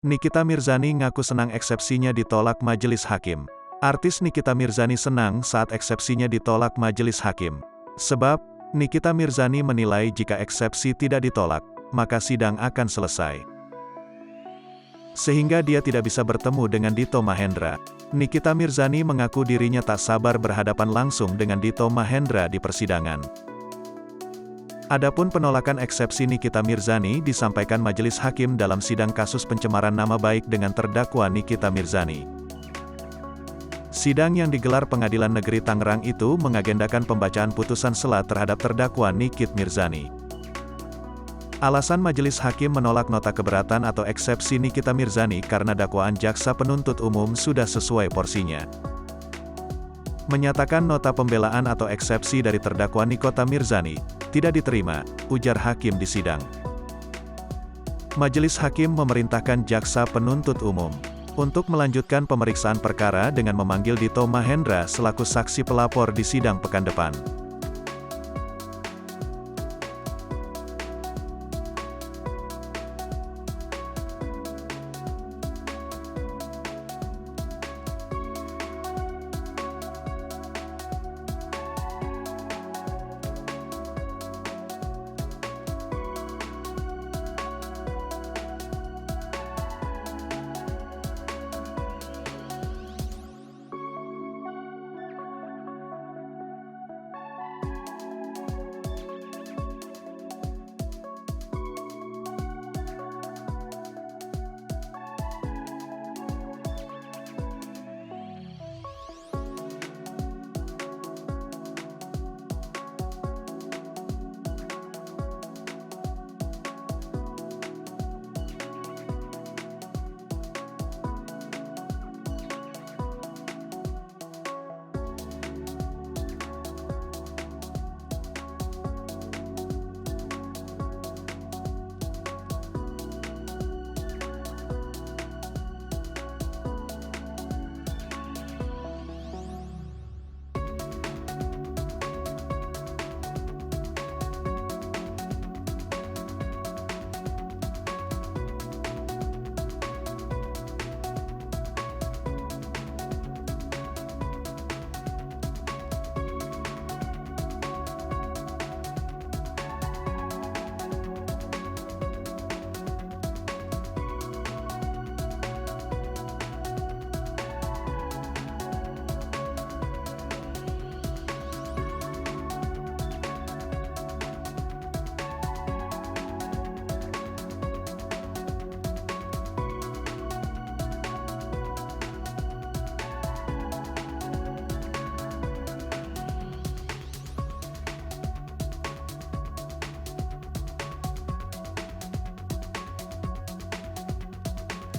Nikita Mirzani ngaku senang eksepsinya ditolak majelis hakim. Artis Nikita Mirzani senang saat eksepsinya ditolak majelis hakim. Sebab, Nikita Mirzani menilai jika eksepsi tidak ditolak, maka sidang akan selesai. Sehingga dia tidak bisa bertemu dengan Dito Mahendra. Nikita Mirzani mengaku dirinya tak sabar berhadapan langsung dengan Dito Mahendra di persidangan. Adapun penolakan eksepsi Nikita Mirzani disampaikan majelis hakim dalam sidang kasus pencemaran nama baik dengan terdakwa Nikita Mirzani. Sidang yang digelar Pengadilan Negeri Tangerang itu mengagendakan pembacaan putusan sela terhadap terdakwa Nikita Mirzani. Alasan majelis hakim menolak nota keberatan atau eksepsi Nikita Mirzani karena dakwaan jaksa penuntut umum sudah sesuai porsinya. Menyatakan nota pembelaan atau eksepsi dari terdakwa Nikita Mirzani tidak diterima, ujar hakim di sidang. Majelis hakim memerintahkan jaksa penuntut umum untuk melanjutkan pemeriksaan perkara dengan memanggil Dito Mahendra selaku saksi pelapor di sidang pekan depan.